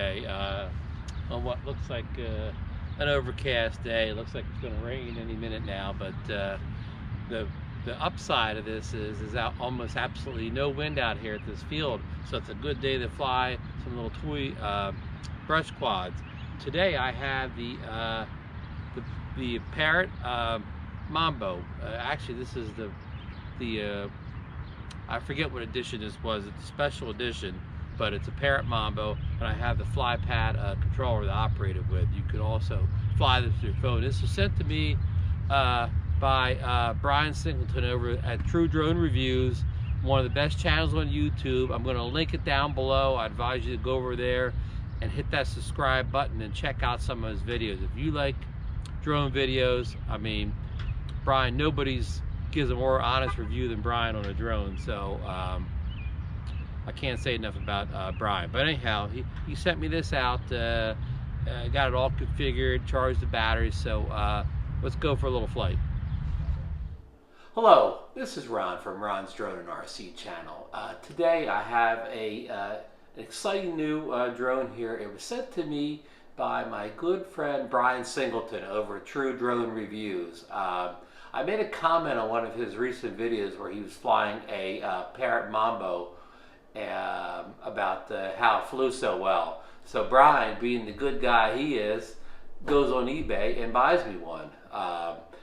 today on what looks like an overcast day. It looks like it's going to rain any minute now, but the upside of this is out almost absolutely no wind out here at this field, so it's a good day to fly some little toy brush quads. Today I have the Parrot Mambo. Actually, this is the I forget what edition this was. It's a special edition, but it's a Parrot Mambo, and I have the Flypad controller to operate it with. You can also fly this with your phone. This was sent to me by Brian Singleton over at True Drone Reviews, one of the best channels on YouTube. I'm going to link it down below. I advise you to go over there and hit that subscribe button and check out some of his videos. If you like drone videos, I mean, Brian, nobody's gives a more honest review than Brian on a drone, so I can't say enough about Brian. But anyhow, he sent me this out, got it all configured, charged the batteries, so let's go for a little flight. Hello, this is Ron from Ron's Drone and RC channel. Today I have an exciting new drone here. It was sent to me by my good friend Brian Singleton over at True Drone Reviews. I made a comment on one of his recent videos where he was flying a Parrot Mambo about how it flew so well. So Brian, being the good guy he is, goes on eBay and buys me one.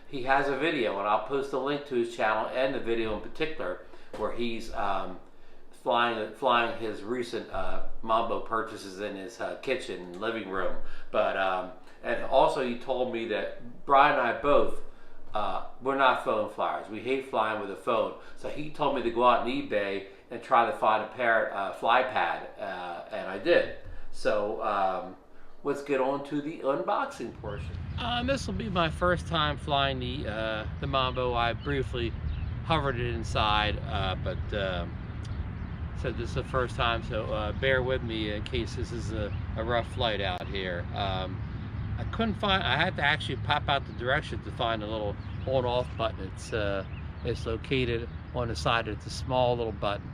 He has a video, and I'll post a link to his channel and the video in particular where he's flying his recent Mambo purchases in his kitchen and living room. But and also he told me that Brian and I both we're not phone flyers. We hate flying with a phone. So he told me to go out on eBay and try to find a Parrot Flypad, and I did. So let's get on to the unboxing portion. This will be my first time flying the Mambo. I briefly hovered it inside, but said this is the first time, so bear with me in case this is a rough flight out here. I couldn't find, I had to actually pop out the directions to find a little on-off button. It's located on the side. It's a small little button.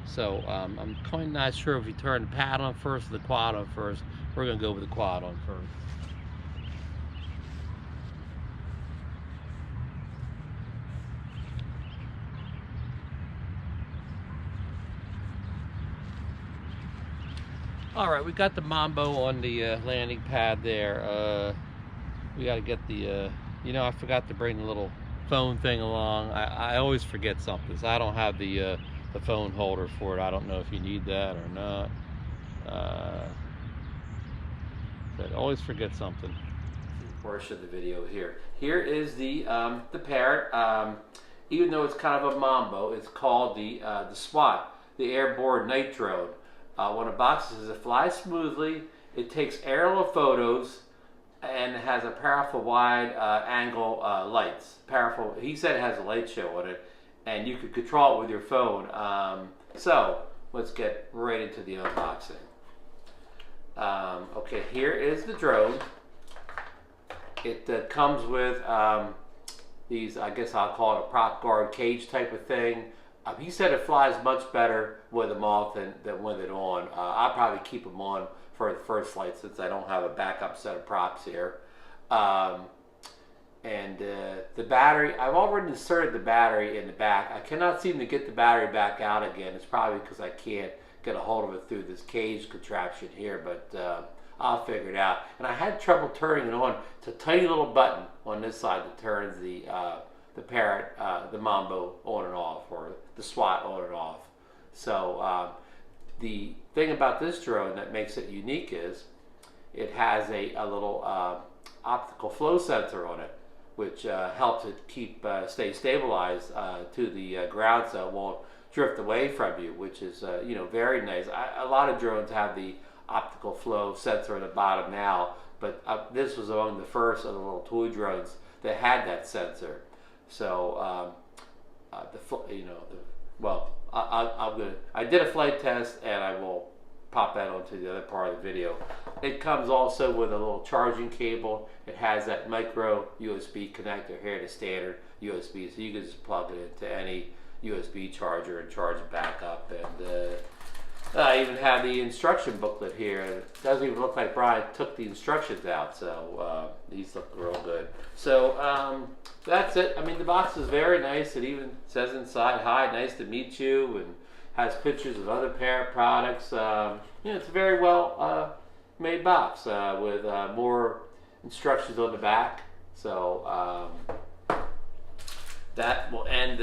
So I'm kind of not sure if you turn the pad on first or the quad on first. We're going to go with the quad on first. All right, we got the Mambo on the landing pad there. We got to get the, you know, I forgot to bring the little phone thing along. I always forget something, so I don't have the phone holder for it. I don't know if you need that or not. But I always forget something. Portion of the video here. Here is the Parrot. Even though it's kind of a Mambo, it's called the SWAT, the Airborne Night Drone. When it boxes, it flies smoothly, it takes aerial photos, and it has a powerful wide angle lights. Powerful. He said it has a light show on it, and you can control it with your phone. So let's get right into the unboxing. Okay, here is the drone. It comes with these, I guess I'll call it a prop guard cage type of thing. He said it flies much better with them off than with it on. I'll probably keep them on for the first flight since I don't have a backup set of props here. And the battery, I've already inserted the battery in the back. I cannot seem to get the battery back out again. It's probably because I can't get a hold of it through this cage contraption here, but I'll figure it out. And I had trouble turning it on. It's a tiny little button on this side that turns the Parrot, the Mambo on and off, or the SWAT on and off. So the thing about this drone that makes it unique is it has a little optical flow sensor on it, which helps it stay stabilized to the ground so it won't drift away from you, which is you know, very nice. A lot of drones have the optical flow sensor at the bottom now, but this was among the first of the little toy drones that had that sensor. So I did a flight test, and I will pop that onto the other part of the video. It comes also with a little charging cable. It has that micro USB connector here, the standard USB, so you can just plug it into any USB charger and charge it back up. And I even have the instruction booklet here. It doesn't even look like Brian took the instructions out, so these look real good. So that's it. I mean, the box is very nice. It even says inside, "Hi, nice to meet you," and has pictures of other Parrot products. It's a very well made box with more instructions on the back. So that will end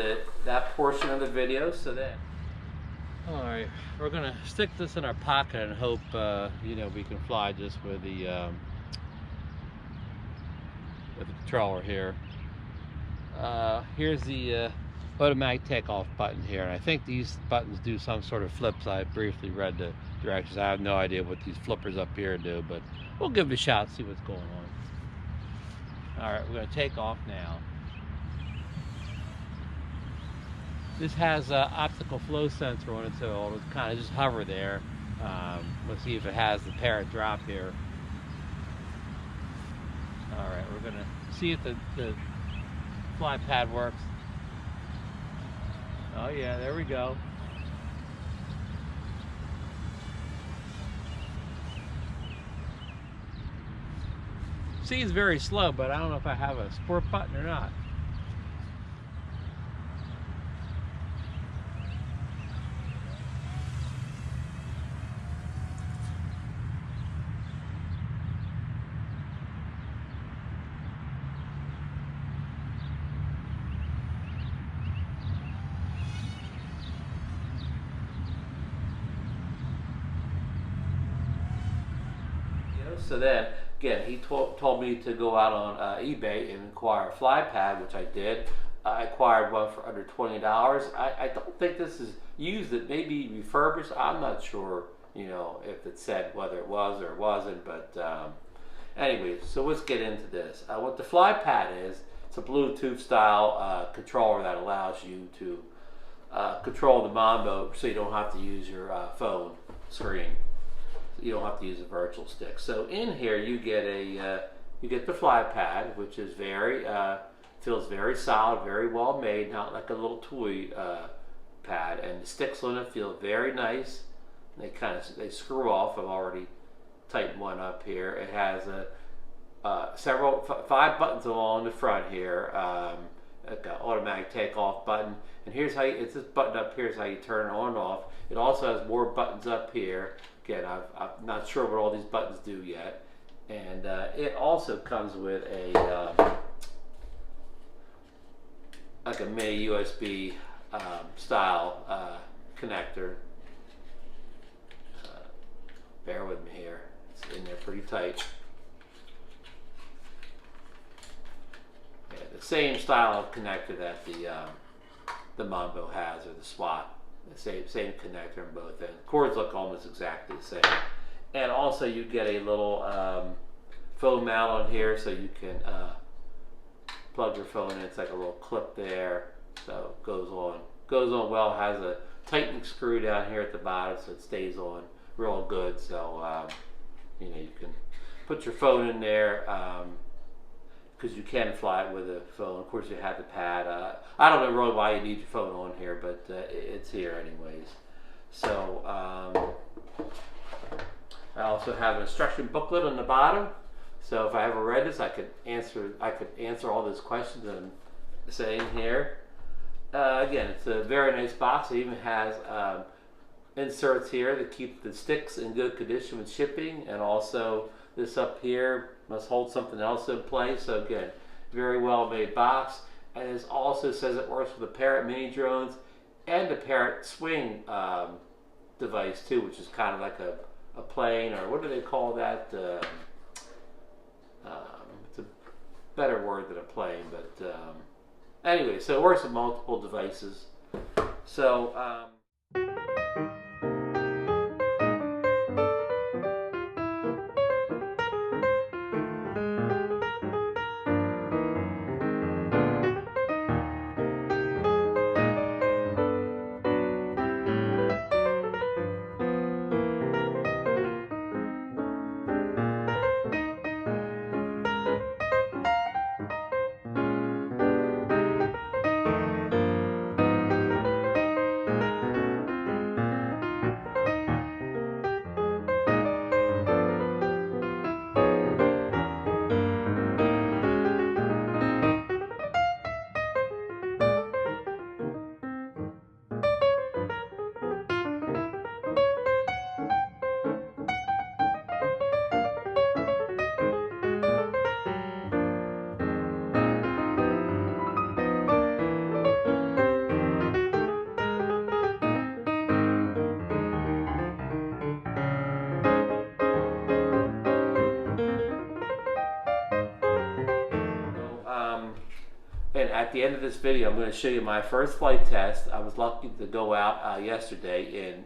that portion of the video. So then. All right, we're gonna stick this in our pocket and hope we can fly just with the controller here. Here's the automatic takeoff button here, and I think these buttons do some sort of flips. I briefly read the directions. I have no idea what these flippers up here do, but we'll give it a shot, see what's going on. All right, we're gonna take off now. This has an optical flow sensor on it, so it'll kind of just hover there. We'll see if it has the Parrot drop here. All right, we're gonna see if the Flypad works. Oh yeah, there we go. See, it's very slow, but I don't know if I have a sport button or not. So then, again, he told me to go out on eBay and acquire a Flypad, which I did. I acquired one for under $20. I don't think this is used. It may be refurbished. I'm not sure, if it said whether it was or it wasn't. But anyway, so let's get into this. What the Flypad is, it's a Bluetooth style controller that allows you to control the Mambo, so you don't have to use your phone screen. You don't have to use a virtual stick. So in here you get the Flypad, which is feels very solid, very well made, not like a little toy pad. And the sticks on it feel very nice. They screw off. I've already tightened one up here. It has five buttons along the front here. Like an automatic takeoff button, and here's how it's this button up here is how you turn it on and off. It also has more buttons up here. Again, I'm not sure what all these buttons do yet, and it also comes with a like a mini USB style connector. Bear with me here; it's in there pretty tight. The same style of connector that the Mambo has, or the Swat. The same connector in both ends. Cords look almost exactly the same. And also you get a little phone mount on here, so you can plug your phone in. It's like a little clip there, so it goes on well. It has a tightening screw down here at the bottom, so it stays on real good. So you can put your phone in there. Because you can fly it with a phone. Of course, you have the pad. I don't know really why you need your phone on here, but it's here anyways. So I also have an instruction booklet on the bottom. So if I ever read this, I could answer all those questions I'm saying here. Again, it's a very nice box. It even has inserts here to keep the sticks in good condition with shipping, and also this up here must hold something else in place. So again, very well made box. And it also says it works with the Parrot mini drones and the Parrot swing device too, which is kind of like a plane, or what do they call that? It's a better word than a plane, but anyway, so it works with multiple devices. So at the end of this video, I'm going to show you my first flight test. I was lucky to go out yesterday in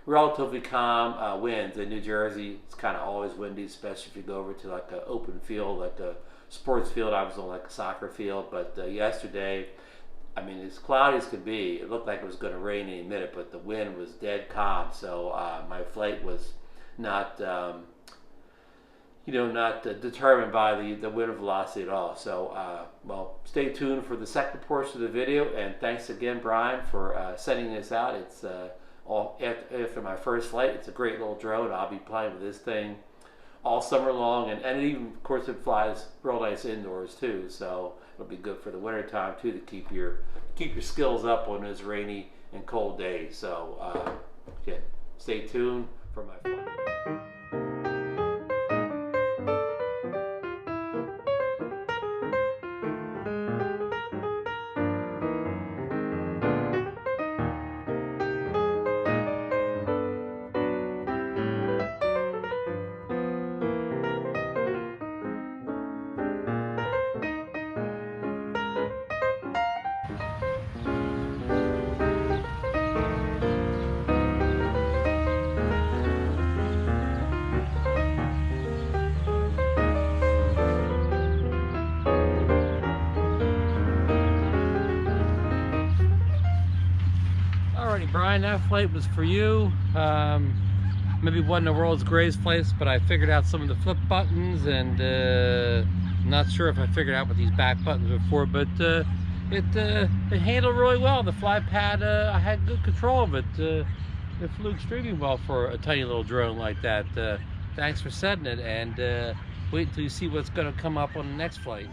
relatively calm winds in New Jersey. It's kind of always windy, especially if you go over to like an open field, like a sports field. I was on like a soccer field, but yesterday, I mean, as cloudy as could be, it looked like it was going to rain any minute, but the wind was dead calm. So my flight was not, not determined by the wind velocity at all. So, well, stay tuned for the second portion of the video. And thanks again, Brian, for sending this out. It's all after my first flight. It's a great little drone. I'll be playing with this thing all summer long, and it even, of course, it flies real nice indoors too. So it'll be good for the winter time too, to keep your skills up on those rainy and cold days. So again, stay tuned for my flight. Brian, that flight was for you. Maybe wasn't the world's greatest place, but I figured out some of the flip buttons, and I'm not sure if I figured out what these back buttons were for, but it handled really well. The Flypad, I had good control of it. It flew extremely well for a tiny little drone like that. Thanks for setting it, and wait until you see what's going to come up on the next flight.